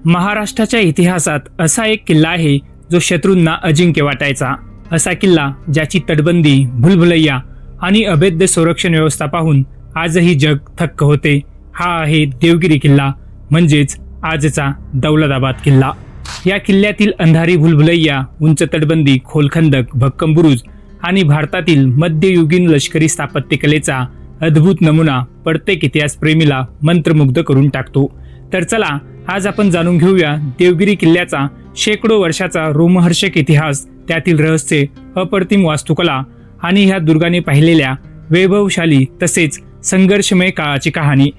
महाराष्ट्राच्या इतिहासात असा एक किल्ला आहे जो शत्रूंना अजिंक्य वाटायचा। असा किल्ला ज्याची तटबंदी, भुलभुलैया आणि अभेद्य संरक्षण व्यवस्था पाहून आजही जग थक्क होते। हा आहे देवगिरी किल्ला, म्हणजेच आजचा दौलताबाद किल्ला। या किल्ल्यातील अंधारी भुलभुलैया, उंच तटबंदी, खोल खंदक, भक्कम बुरुज आणि भारतातील मध्ययुगीन लष्करी स्थापत्यकलेचा अद्भुत नमुना प्रत्येक इतिहासप्रेमीला मंत्रमुग्ध करून टाकतो। तर चला आज आपण जाणून घेऊया देवगिरी किल्ल्याचा शेकडो वर्षाचा रोमहर्षक इतिहास, त्यातील रहस्य, अप्रतिम वास्तुकला आणि ह्या दुर्गाने पाहिलेल्या वैभवशाली तसेच संघर्षमय काळाची कहाणी।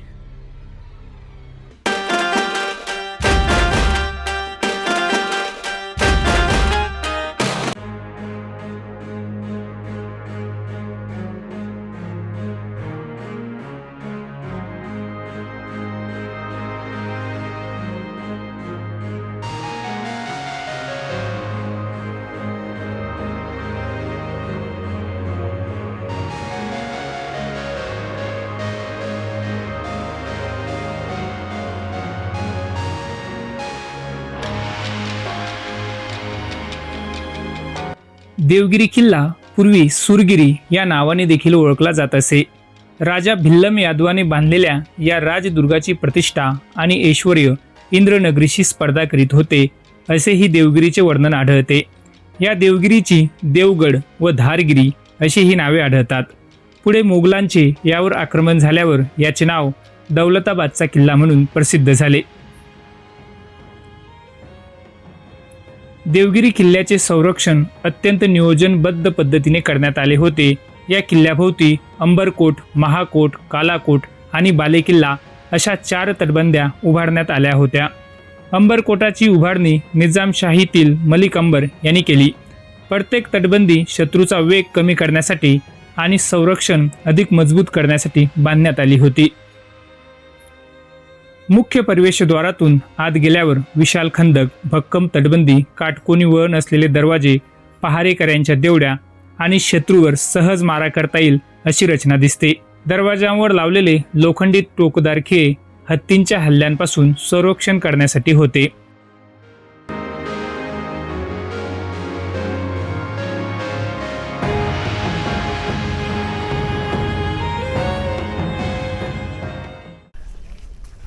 देवगिरी किल्ला पूर्वी सुरगिरी या नावाने देखील ओळखला जात असे। राजा भिल्लम यादवाने बांधलेल्या या राजदुर्गाची प्रतिष्ठा आणि ऐश्वर्य इंद्रनगरीशी स्पर्धा करीत होते, असे ही देवगिरीचे वर्णन आढळते। या देवगिरीची देवगड व धारगिरी अशी ही नावे आढळतात। पुढे मोगलांचे यावर आक्रमण झाल्यावर याचे नाव दौलताबादचा किल्ला म्हणून प्रसिद्ध झाले। देवगिरी किल्ल्याचे संरक्षण अत्यंत नियोजनबद्ध पद्धतीने करण्यात आले होते। या किल्ल्याभोवती अंबरकोट, महाकोट, कालाकोट आणि बालेकिल्ला अशा 4 तटबंद्या उभारण्यात आल्या होत्या। अंबरकोटाची उभारणी निजामशाहीतील मलिक अंबर यांनी केली। प्रत्येक तटबंदी शत्रूचा वेग कमी करण्यासाठी आणि संरक्षण अधिक मजबूत करण्यासाठी बांधण्यात आली होती। मुख्य प्रवेशद्वारातून आत गेल्यावर विशाल खंदक, भक्कम तटबंदी, काटकोनी वळण असलेले दरवाजे, पहारेकऱ्यांच्या देवड्या आणि शत्रूवर सहज मारा करता येईल अशी रचना दिसते। दरवाजांवर लावलेले लोखंडी टोकदार खिळे हत्तींच्या हल्ल्यांपासून संरक्षण करण्यासाठी होते।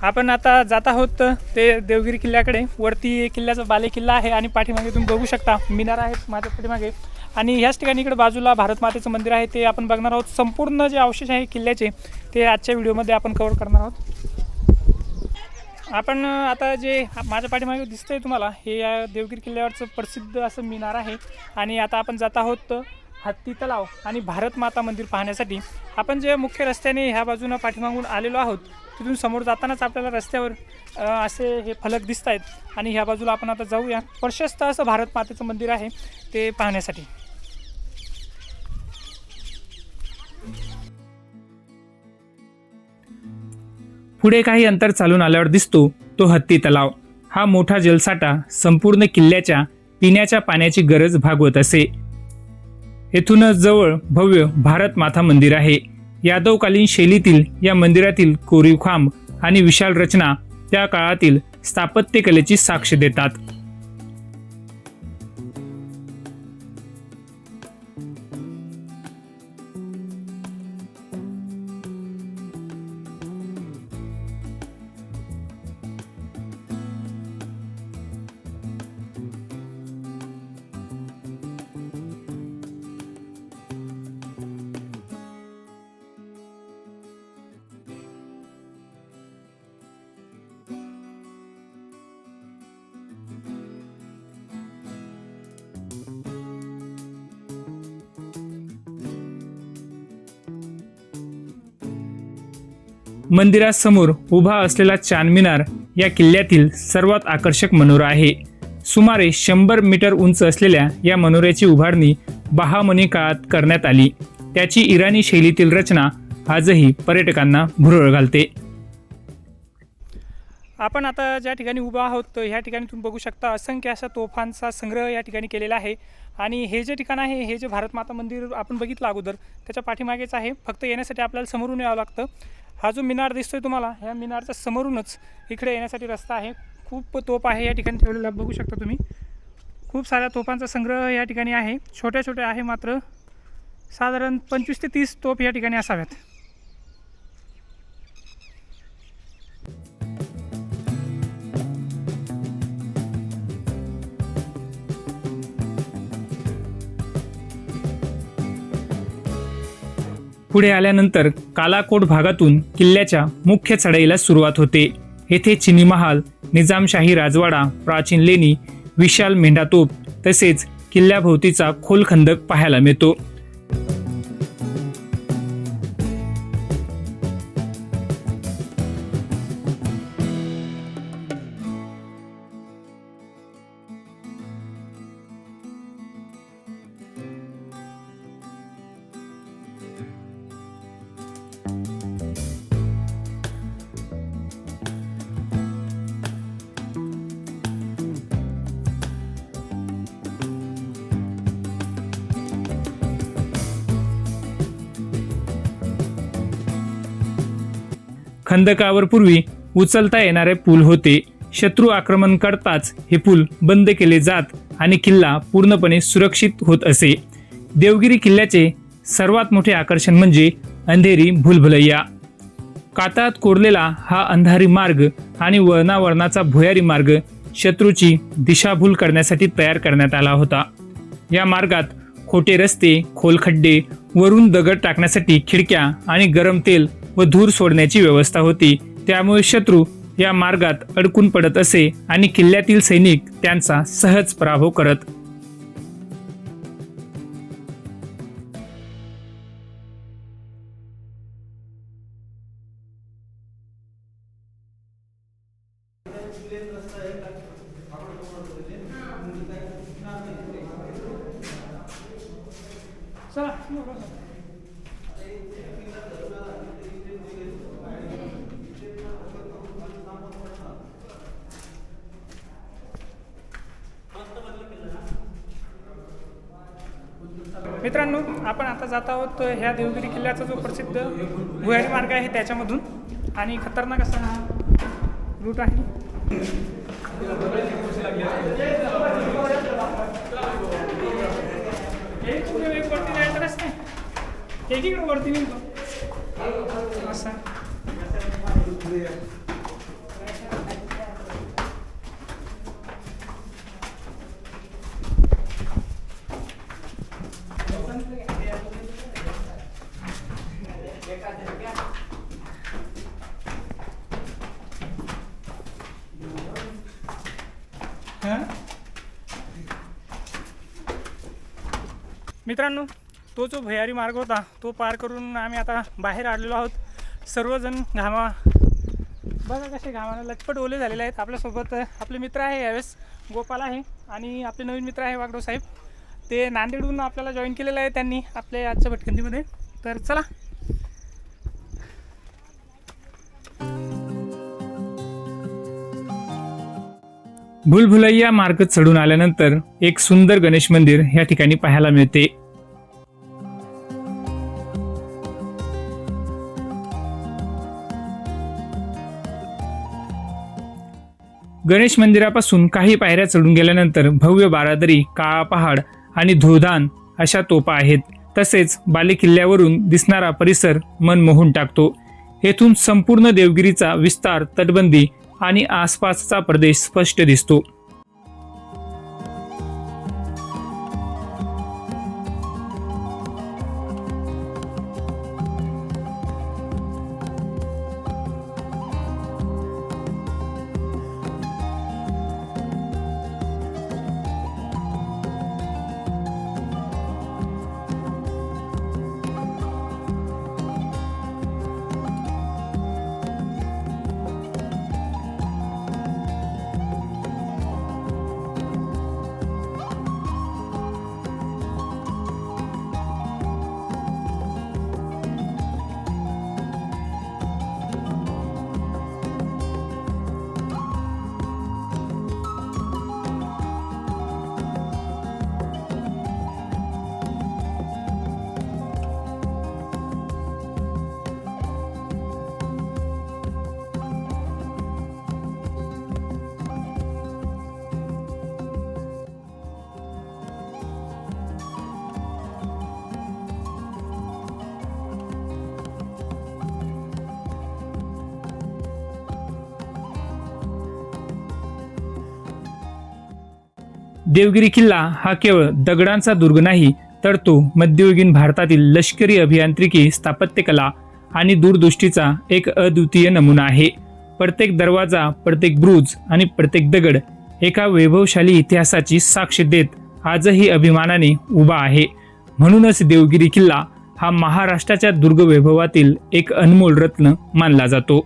आपण आता जात आहोत ते देवगिरी किल्ल्याकडे। वरती किल्ल्याचा बालेकिल्ला आहे आणि पाठीमागे तुम्ही बघू शकता मिनार आहेत माझ्या पाठीमागे, आणि ह्याच ठिकाणी इकडे बाजूला भारत मातेचं मंदिर आहे, ते आपण बघणार आहोत। संपूर्ण जे अवशेष आहे किल्ल्याचे ते आजच्या व्हिडिओमध्ये आपण कव्हर करणार आहोत। आपण आता जे माझ्या पाठीमागे दिसतंय तुम्हाला, हे या देवगिरी किल्ल्यावरचं प्रसिद्ध असं मिनार आहे। आणि आता आपण जात आहोत हत्ती तलाव आणि भारत माता मंदिर पाहण्यासाठी। आपण जे मुख्य रस्त्याने ह्या बाजूनं पाठीमागून आलेलो आहोत, तिथून समोर जातानाच आपल्याला रस्त्यावर असे हे फलक दिसत आहेत, आणि ह्या बाजूला आपण आता जाऊया। प्रशस्त असं भारत मातेचं मंदिर आहे ते पाहण्यासाठी। पुढे काही अंतर चालून आल्यावर दिसतो तो हत्ती तलाव। हा मोठा जलसाठा संपूर्ण किल्ल्याच्या पिण्याच्या पाण्याची गरज भागवत असे। येथूनच जवळ भव्य भारत माता मंदिर आहे। यादवकालीन शैलीतील या मंदिरातील कोरीव खांब आणि विशाल रचना त्या काळातील स्थापत्यकलेची साक्ष देतात। मंदिरासमोर उभा असलेला चांदमिनार या किल्ल्यातील सर्वात आकर्षक मनोरा आहे। सुमारे 100 मीटर उंच असलेल्या या मनोऱ्याची उभारणी बहामनी काळात करण्यात आली। त्याची इराणी शैलीतील रचना आजही पर्यटकांना भुरळ घालते। आपण आता ज्या ठिकाणी उभा आहोत ह्या ठिकाणी तुम्ही बघू शकता असंख्य अशा तोफांचा संग्रह या ठिकाणी केलेला आहे। आणि हे जे ठिकाण आहे, हे जे भारत माता मंदिर आपण बघितलं अगोदर, त्याच्या पाठीमागेच आहे। फक्त येण्यासाठी आपल्याला समोरून यावं लागतं। हा जो मिनार दिसतोय तुम्हाला, ह्या मिनारच्या समोरूनच इकडे येण्यासाठी रस्ता आहे. खूप तोफ आहे या ठिकाणी ठेवलेला, बघू शकता तुम्ही. खूप साऱ्या तोफांचा संग्रह या ठिकाणी आहे. छोट्या छोट्या आहे, मात्र साधारण 25 ते 30 तोफ या ठिकाणी असाव्यात. पुढे आल्यानंतर कालाकोट भागातून किल्ल्याच्या मुख्य चढाईला सुरुवात होते. येथे चिनी महाल, निजामशाही राजवाडा, प्राचीन लेणी, विशाल मेंढातोप तसेच किल्ल्याभोवतीचा खोल खंदक पाहायला मिळतो. खंदकावर पूर्वी उचलता येणारे पूल होते. शत्रू आक्रमण करताच हे पूल बंद केले जात आणि किल्ला पूर्णपणे सुरक्षित होत असे. देवगिरी किल्ल्याचे सर्वात मोठे आकर्षण म्हणजे अंधेरी भुलभुलैया. कातळात कोरलेला हा अंधारी मार्ग आणि वळणावळणाचा भुयारी मार्ग शत्रूची दिशाभूल करण्यासाठी तयार करण्यात आला होता. या मार्गात खोटे रस्ते, खोल खड्डे, वरून दगड टाकण्यासाठी खिडक्या आणि गरम तेल व धूर सोडण्याची व्यवस्था होती. त्यामुळे शत्रू या मार्गात अडकून पडत असे आणि किल्ल्यातील सैनिक त्यांचा सहज पराभव करत. मित्रांनो, आपण आता जात आहोत ह्या देवगिरी किल्ल्याचा जो प्रसिद्ध भुयारी मार्ग आहे त्याच्यामधून, आणि खतरनाक असा हा रूट आहे. वरती जायचं रस्ता आहे, एकीकडे वरती निघतो असा. मित्रांनो, तो जो भुयारी मार्ग होता तो पार करून आम्ही आता बाहेर आलेलो आहोत. सर्वजण बघा कसे घामाने लचपट ओले झालेले आहेत. आपल्यासोबत आपले मित्र आहे, यावेळेस गोपाल आहे आणि आपले नवीन मित्र आहे वागडो साहेब. ते नांदेडहून आपल्याला जॉईन केलेलं आहे त्यांनी आपल्या आजच्या भटकंतीमध्ये. तर चला. भुलभुलैया मार्ग चढून आल्यानंतर एक सुंदर गणेश मंदिर या ठिकाणी पाहायला मिळते. गणेश मंदिरापासून काही पायऱ्या चढून गेल्यानंतर भव्य बारादरी, काळा पहाड आणि धुळधाण अशा तोफा आहेत. तसेच बालेकिल्ल्यावरून दिसणारा परिसर मन मोहून टाकतो. येथून संपूर्ण देवगिरीचा विस्तार, तटबंदी आणि आसपासचा प्रदेश स्पष्ट दिसतो. देवगिरी किल्ला हा केवळ दगडांचा दुर्ग नाही, तर तो मध्ययुगीन भारतातील लष्करी अभियांत्रिकी, स्थापत्यकला आणि दूरदृष्टीचा एक अद्वितीय नमुना आहे. प्रत्येक दरवाजा, प्रत्येक बुरुज आणि प्रत्येक दगड एका वैभवशाली इतिहासाची साक्ष देत आजही अभिमानाने उभा आहे. म्हणूनच देवगिरी किल्ला हा महाराष्ट्राच्या दुर्ग वैभवातील एक अनमोल रत्न मानला जातो.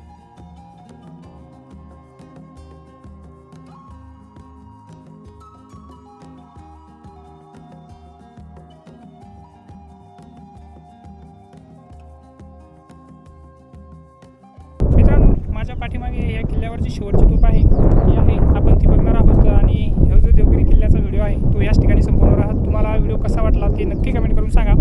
मित्रांनो, माझ्या पाठीमागे या किल्ल्यावरची शेवटची तोफ आहे, ती आहे आपण ती बघणार आहोत. आणि हा जो देवगिरी किल्ल्याचा व्हिडिओ आहे तो याच ठिकाणी संपवणार आहोत. तुम्हाला हा व्हिडिओ कसा वाटला ते नक्की कमेंट करून सांगा.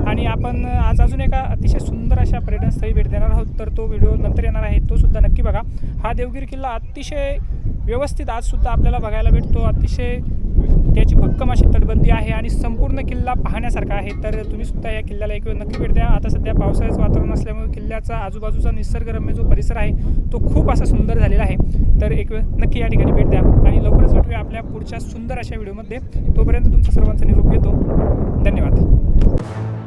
आणि आपण आज अजून एका अतिशय सुंदर अशा पर्यटन स्थळी भेट देणार आहोत, तर तो व्हिडिओ नंतर येणार आहे, तो सुद्धा नक्की बघा. हा देवगिरी किल्ला अतिशय व्यवस्थित आजसुद्धा आपल्याला बघायला भेटतो. अतिशय त्याची भक्कम अशी तटबंदी आहे आणि संपूर्ण किल्ला पाहण्यासारखा आहे. तर तुम्ही सुद्धा या किल्ल्याला एक वेळ नक्की भेट द्या. आता सध्या पावसाळ्याचं वातावरण असल्यामुळे किल्ल्याचा आजूबाजूचा निसर्गरम्य जो परिसर आहे तो खूप असा सुंदर झालेला आहे. तर एक वेळ नक्की या ठिकाणी भेट द्या आणि लवकरच भेटूया आपल्या पुढच्या सुंदर अशा व्हिडिओमध्ये. तोपर्यंत तुमच्या सर्वांचा निरोप घेतो. धन्यवाद.